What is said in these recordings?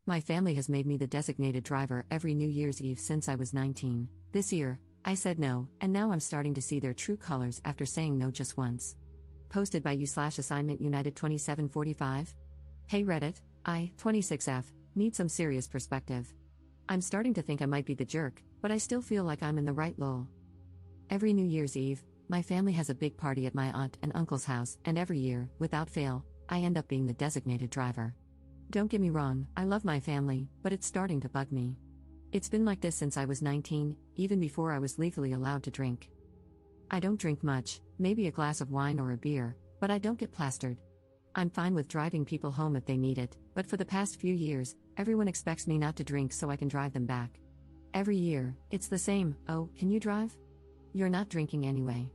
My family has made me the designated driver every New Year's Eve since I was 19. This year, I said no, and now I'm starting to see their true colors after saying no just once. Posted by you/assignment United 2745. Hey Reddit, I, 26F, need some serious perspective. I'm starting to think I might be the jerk, but I still feel like I'm in the right lol. Every New Year's Eve, my family has a big party at my aunt and uncle's house, and every year, without fail, I end up being the designated driver. Don't get me wrong, I love my family, but it's starting to bug me. It's been like this since I was 19, even before I was legally allowed to drink. I don't drink much, maybe a glass of wine or a beer, but I don't get plastered. I'm fine with driving people home if they need it, but for the past few years, everyone expects me not to drink so I can drive them back. Every year, it's the same. Oh, can you drive? You're not drinking anyway.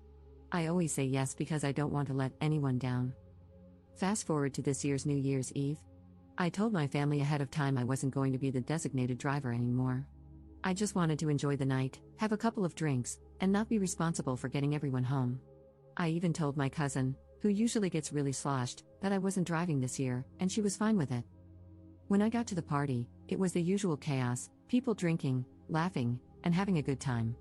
I always say yes because I don't want to let anyone down. Fast forward to this year's New Year's Eve. I told my family ahead of time I wasn't going to be the designated driver anymore. I just wanted to enjoy the night, have a couple of drinks, and not be responsible for getting everyone home. I even told my cousin, who usually gets really sloshed, that I wasn't driving this year, and she was fine with it. When I got to the party, it was the usual chaos, people drinking, laughing, and having a good time.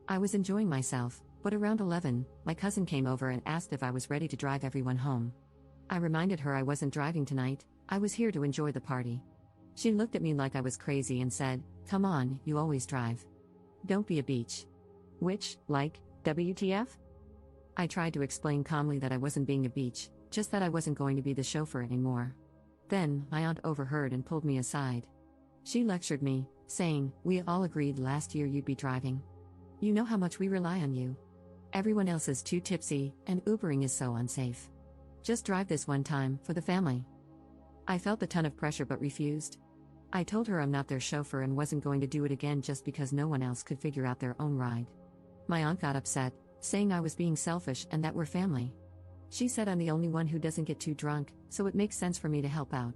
I was enjoying myself, but around 11, my cousin came over and asked if I was ready to drive everyone home. I reminded her I wasn't driving tonight, I was here to enjoy the party. She looked at me like I was crazy and said, "Come on, you always drive. Don't be a beach." Which, like, WTF? I tried to explain calmly that I wasn't being a beach, just that I wasn't going to be the chauffeur anymore. Then, my aunt overheard and pulled me aside. She lectured me, saying, "We all agreed last year you'd be driving. You know how much we rely on you. Everyone else is too tipsy, and Ubering is so unsafe. Just drive this one time, for the family." I felt a ton of pressure but refused. I told her I'm not their chauffeur and wasn't going to do it again just because no one else could figure out their own ride. My aunt got upset, saying I was being selfish and that we're family. She said I'm the only one who doesn't get too drunk, so it makes sense for me to help out.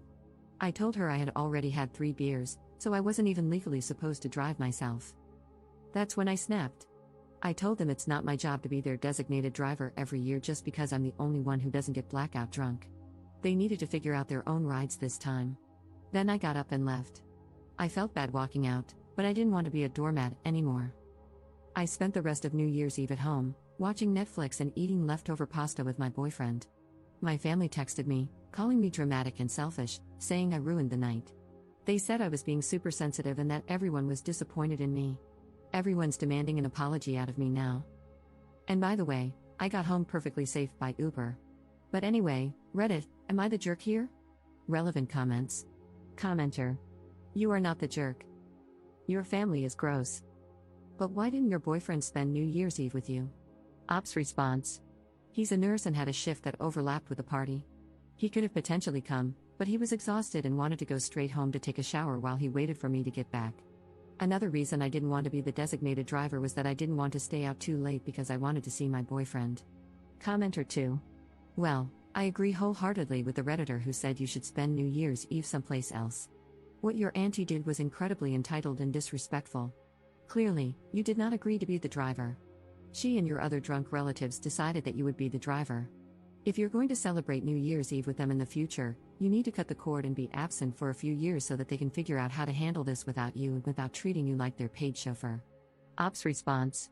I told her I had already had 3 beers, so I wasn't even legally supposed to drive myself. That's when I snapped. I told them it's not my job to be their designated driver every year just because I'm the only one who doesn't get blackout drunk. They needed to figure out their own rides this time. Then I got up and left. I felt bad walking out, but I didn't want to be a doormat anymore. I spent the rest of New Year's Eve at home, watching Netflix and eating leftover pasta with my boyfriend. My family texted me, calling me dramatic and selfish, saying I ruined the night. They said I was being super sensitive and that everyone was disappointed in me. Everyone's demanding an apology out of me now. And by the way, I got home perfectly safe by Uber. But anyway, Reddit, am I the jerk here? Relevant comments. Commenter. You are not the jerk. Your family is gross. But why didn't your boyfriend spend New Year's Eve with you? Ops response. He's a nurse and had a shift that overlapped with the party. He could have potentially come, but he was exhausted and wanted to go straight home to take a shower while he waited for me to get back. Another reason I didn't want to be the designated driver was that I didn't want to stay out too late because I wanted to see my boyfriend. Commenter 2. Well, I agree wholeheartedly with the Redditor who said you should spend New Year's Eve someplace else. What your auntie did was incredibly entitled and disrespectful. Clearly, you did not agree to be the driver. She and your other drunk relatives decided that you would be the driver. If you're going to celebrate New Year's Eve with them in the future, you need to cut the cord and be absent for a few years so that they can figure out how to handle this without you and without treating you like their paid chauffeur. Ops response.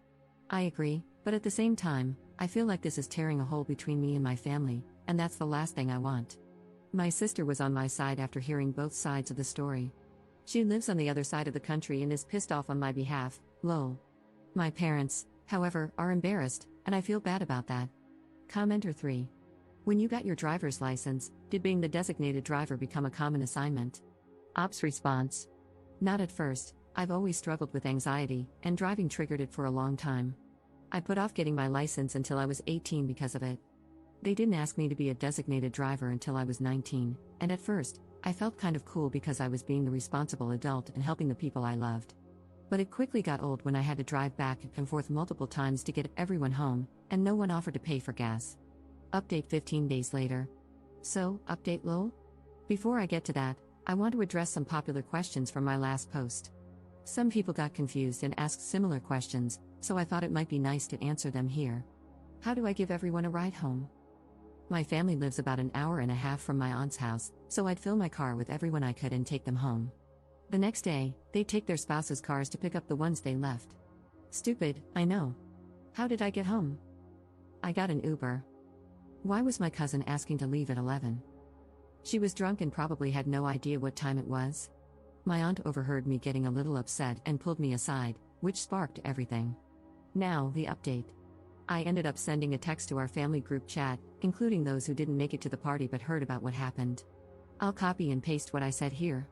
I agree, but at the same time, I feel like this is tearing a hole between me and my family, and that's the last thing I want. My sister was on my side after hearing both sides of the story. She lives on the other side of the country and is pissed off on my behalf, lol. My parents, however, are embarrassed, and I feel bad about that. Commenter 3. When you got your driver's license, did being the designated driver become a common assignment? Ops response. Not at first, I've always struggled with anxiety, and driving triggered it for a long time. I put off getting my license until I was 18 because of it. They didn't ask me to be a designated driver until I was 19, and at first, I felt kind of cool because I was being the responsible adult and helping the people I loved. But it quickly got old when I had to drive back and forth multiple times to get everyone home, and no one offered to pay for gas. Update 15 days later. So, update lol? Before I get to that, I want to address some popular questions from my last post. Some people got confused and asked similar questions, so I thought it might be nice to answer them here. How do I give everyone a ride home? My family lives about an hour and a half from my aunt's house, so I'd fill my car with everyone I could and take them home. The next day, they take their spouses' cars to pick up the ones they left. Stupid, I know. How did I get home? I got an Uber. Why was my cousin asking to leave at 11? She was drunk and probably had no idea what time it was. My aunt overheard me getting a little upset and pulled me aside, which sparked everything. Now, the update. I ended up sending a text to our family group chat, including those who didn't make it to the party but heard about what happened. I'll copy and paste what I said here.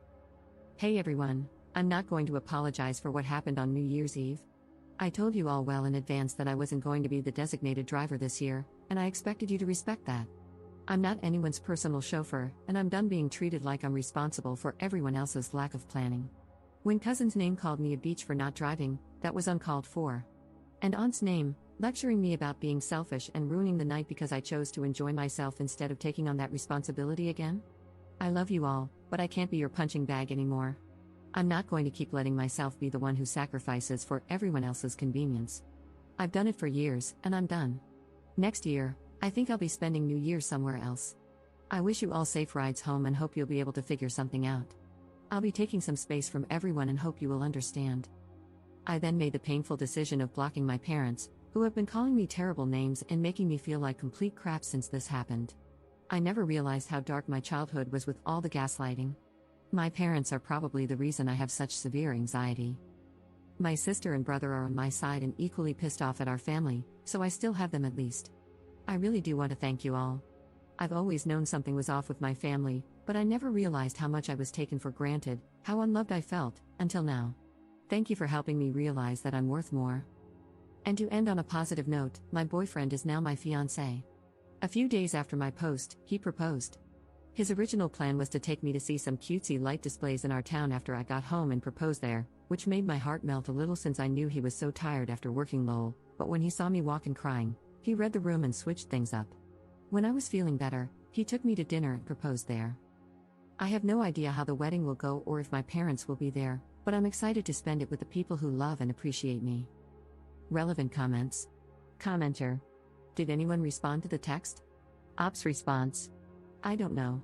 Hey everyone, I'm not going to apologize for what happened on New Year's Eve. I told you all well in advance that I wasn't going to be the designated driver this year, and I expected you to respect that. I'm not anyone's personal chauffeur, and I'm done being treated like I'm responsible for everyone else's lack of planning. When cousin's name called me a beach for not driving, that was uncalled for. And aunt's name, lecturing me about being selfish and ruining the night because I chose to enjoy myself instead of taking on that responsibility again? I love you all, but I can't be your punching bag anymore. I'm not going to keep letting myself be the one who sacrifices for everyone else's convenience. I've done it for years, and I'm done. Next year, I think I'll be spending New Year somewhere else. I wish you all safe rides home and hope you'll be able to figure something out. I'll be taking some space from everyone and hope you will understand. I then made the painful decision of blocking my parents, who have been calling me terrible names and making me feel like complete crap since this happened. I never realized how dark my childhood was with all the gaslighting. My parents are probably the reason I have such severe anxiety. My sister and brother are on my side and equally pissed off at our family, so I still have them at least. I really do want to thank you all. I've always known something was off with my family, but I never realized how much I was taken for granted, how unloved I felt, until now. Thank you for helping me realize that I'm worth more. And to end on a positive note, my boyfriend is now my fiancé. A few days after my post, he proposed. His original plan was to take me to see some cutesy light displays in our town after I got home and propose there, which made my heart melt a little since I knew he was so tired after working lol, but when he saw me walk and crying, he read the room and switched things up. When I was feeling better, he took me to dinner and proposed there. I have no idea how the wedding will go or if my parents will be there, but I'm excited to spend it with the people who love and appreciate me. Relevant comments. Commenter. Did anyone respond to the text? Ops response. I don't know.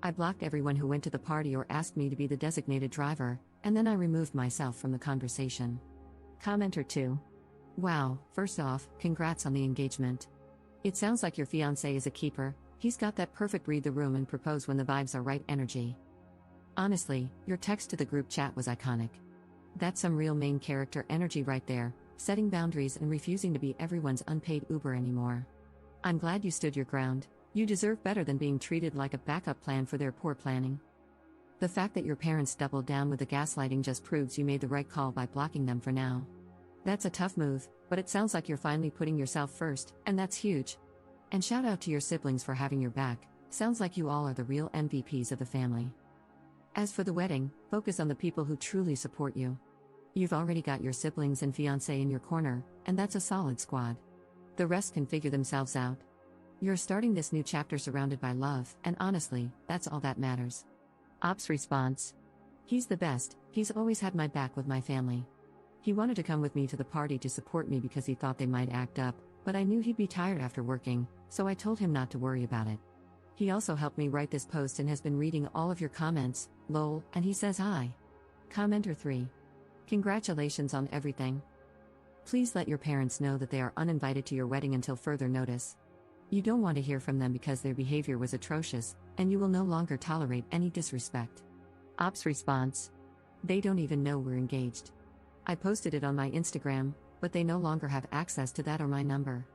I blocked everyone who went to the party or asked me to be the designated driver, and then I removed myself from the conversation. Commenter 2. Wow, first off, congrats on the engagement. It sounds like your fiancé is a keeper, he's got that perfect read the room and propose when the vibes are right energy. Honestly, your text to the group chat was iconic. That's some real main character energy right there, setting boundaries and refusing to be everyone's unpaid Uber anymore. I'm glad you stood your ground. You deserve better than being treated like a backup plan for their poor planning. The fact that your parents doubled down with the gaslighting just proves you made the right call by blocking them for now. That's a tough move, but it sounds like you're finally putting yourself first, and that's huge. And shout out to your siblings for having your back, sounds like you all are the real MVPs of the family. As for the wedding, focus on the people who truly support you. You've already got your siblings and fiancé in your corner, and that's a solid squad. The rest can figure themselves out. You're starting this new chapter surrounded by love, and honestly, that's all that matters. Ops response. He's the best, he's always had my back with my family. He wanted to come with me to the party to support me because he thought they might act up, but I knew he'd be tired after working, so I told him not to worry about it. He also helped me write this post and has been reading all of your comments, lol, and he says hi. Commenter 3. Congratulations on everything. Please let your parents know that they are uninvited to your wedding until further notice. You don't want to hear from them because their behavior was atrocious, and you will no longer tolerate any disrespect. Ops response. They don't even know we're engaged. I posted it on my Instagram, but they no longer have access to that or my number.